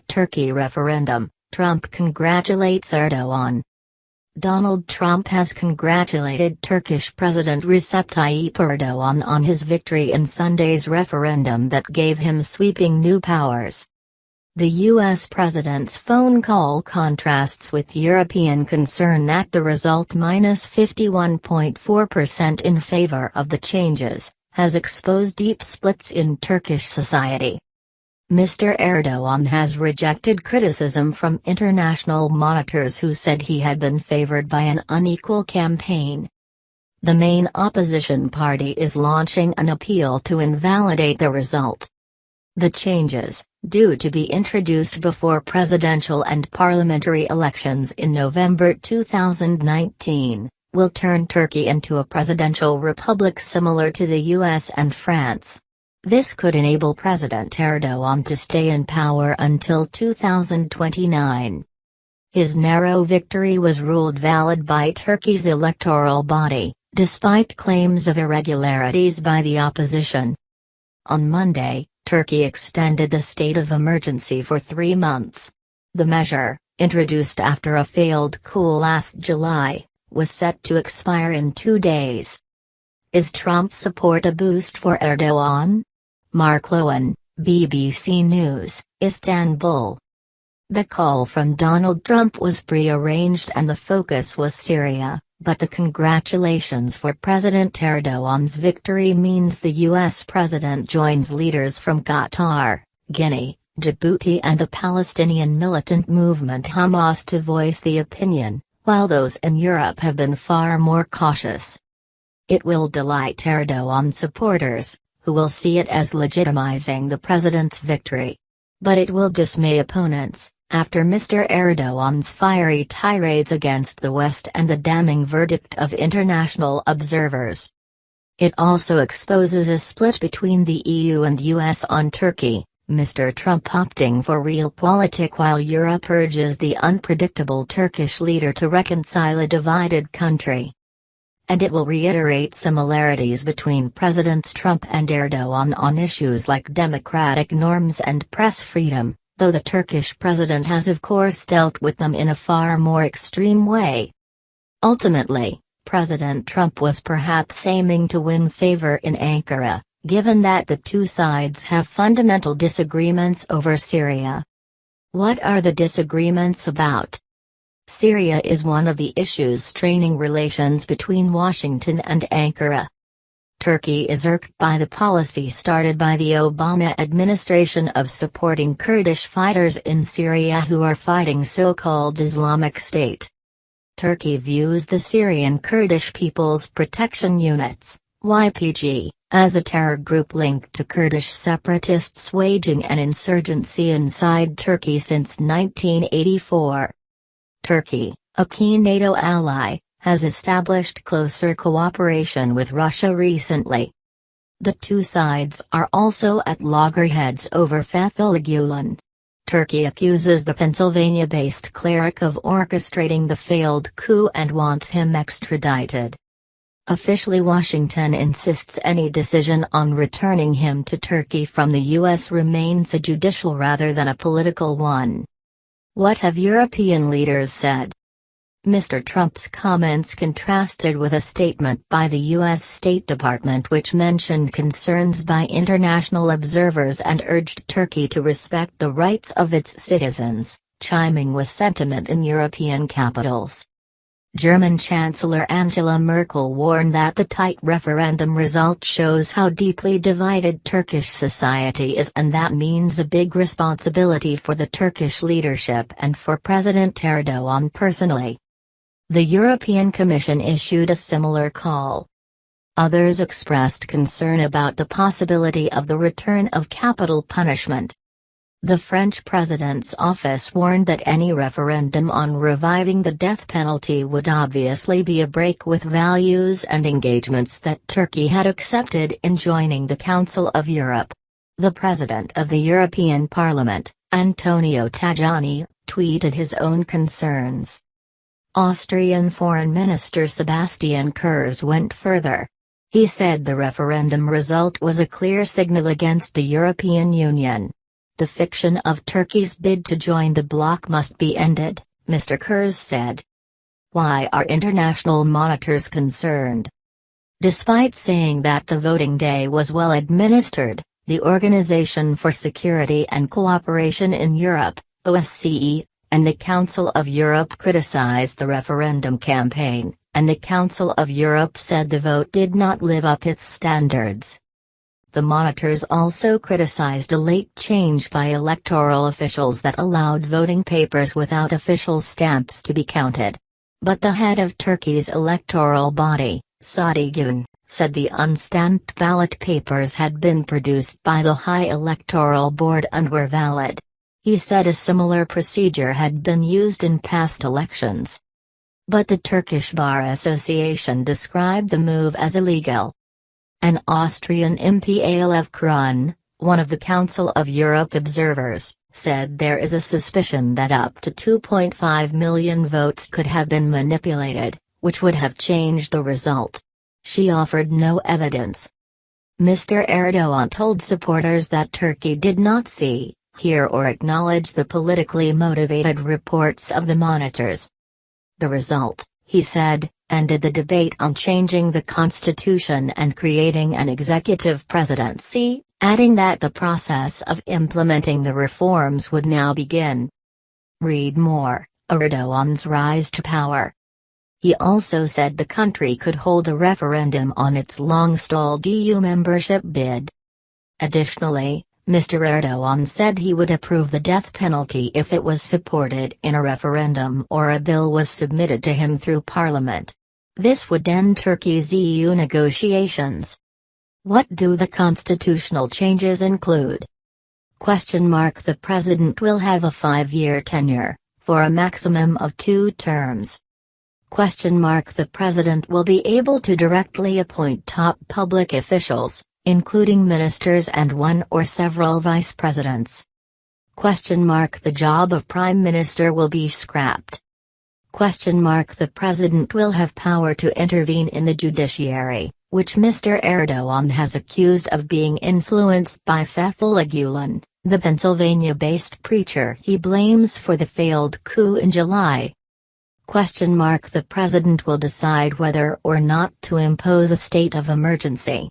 Turkey referendum, Trump congratulates Erdogan. Donald Trump has congratulated Turkish President Recep Tayyip Erdogan on his victory in Sunday's referendum that gave him sweeping new powers. The U.S. president's phone call contrasts with European concern that the result -51.4% in favor of the changes, has exposed deep splits in Turkish society. Mr. Erdogan has rejected criticism from international monitors who said he had been favored by an unequal campaign. The main opposition party is launching an appeal to invalidate the result. The changes, due to be introduced before presidential and parliamentary elections in November 2019, will turn Turkey into a presidential republic similar to the US and France. This could enable President Erdogan to stay in power until 2029. His narrow victory was ruled valid by Turkey's electoral body, despite claims of irregularities by the opposition. On Monday, Turkey extended the state of emergency for 3 months. The measure, introduced after a failed coup last July, was set to expire in 2 days. Is Trump's support a boost for Erdogan? Mark Lowen, BBC News, Istanbul. The call from Donald Trump was pre-arranged and the focus was Syria, but the congratulations for President Erdogan's victory means the U.S. president joins leaders from Qatar, Guinea, Djibouti and the Palestinian militant movement Hamas to voice the opinion, while those in Europe have been far more cautious. It will delight Erdogan supporters, who will see it as legitimizing the president's victory. But it will dismay opponents, after Mr. Erdogan's fiery tirades against the West and the damning verdict of international observers. It also exposes a split between the EU and US on Turkey, Mr. Trump opting for realpolitik while Europe urges the unpredictable Turkish leader to reconcile a divided country. And it will reiterate similarities between Presidents Trump and Erdogan on issues like democratic norms and press freedom, though the Turkish president has of course dealt with them in a far more extreme way. Ultimately, President Trump was perhaps aiming to win favor in Ankara, given that the two sides have fundamental disagreements over Syria. What are the disagreements about? Syria is one of the issues straining relations between Washington and Ankara. Turkey is irked by the policy started by the Obama administration of supporting Kurdish fighters in Syria who are fighting so-called Islamic State. Turkey views the Syrian Kurdish People's Protection Units, YPG, as a terror group linked to Kurdish separatists waging an insurgency inside Turkey since 1984. Turkey, a key NATO ally, has established closer cooperation with Russia recently. The two sides are also at loggerheads over Fethullah Gulen. Turkey accuses the Pennsylvania-based cleric of orchestrating the failed coup and wants him extradited. Officially, Washington insists any decision on returning him to Turkey from the U.S. remains a judicial rather than a political one. What have European leaders said? Mr. Trump's comments contrasted with a statement by the U.S. State Department which mentioned concerns by international observers and urged Turkey to respect the rights of its citizens, chiming with sentiment in European capitals. German Chancellor Angela Merkel warned that the tight referendum result shows how deeply divided Turkish society is and that means a big responsibility for the Turkish leadership and for President Erdogan personally. The European Commission issued a similar call. Others expressed concern about the possibility of the return of capital punishment. The French president's office warned that any referendum on reviving the death penalty would obviously be a break with values and engagements that Turkey had accepted in joining the Council of Europe. The president of the European Parliament, Antonio Tajani, tweeted his own concerns. Austrian Foreign Minister Sebastian Kurz went further. He said the referendum result was a clear signal against the European Union. The fiction of Turkey's bid to join the bloc must be ended, Mr. Kurz said. Why are international monitors concerned? Despite saying that the voting day was well administered, the Organization for Security and Cooperation in Europe, OSCE, and the Council of Europe criticized the referendum campaign, and the Council of Europe said the vote did not live up its standards. The monitors also criticized a late change by electoral officials that allowed voting papers without official stamps to be counted. But the head of Turkey's electoral body, Saadi Güven, said the unstamped ballot papers had been produced by the High Electoral Board and were valid. He said a similar procedure had been used in past elections. But the Turkish Bar Association described the move as illegal. An Austrian MP Alef Krun, one of the Council of Europe observers, said there is a suspicion that up to 2.5 million votes could have been manipulated, which would have changed the result. She offered no evidence. Mr. Erdogan told supporters that Turkey did not see, hear or acknowledge the politically motivated reports of the monitors. The result, he said, ended the debate on changing the constitution and creating an executive presidency, adding that the process of implementing the reforms would now begin. Read more, Erdogan's rise to power. He also said the country could hold a referendum on its long-stalled EU membership bid. Additionally, Mr. Erdogan said he would approve the death penalty if it was supported in a referendum or a bill was submitted to him through parliament. This would end Turkey's EU negotiations. What do the constitutional changes include? The president will have a 5-year tenure, for a maximum of 2 terms. The president will be able to directly appoint top public officials, including ministers and one or several vice presidents. The job of prime minister will be scrapped. The president will have power to intervene in the judiciary, which Mr. Erdogan has accused of being influenced by Fethullah Gulen, the Pennsylvania-based preacher he blames for the failed coup in July. The president will decide whether or not to impose a state of emergency.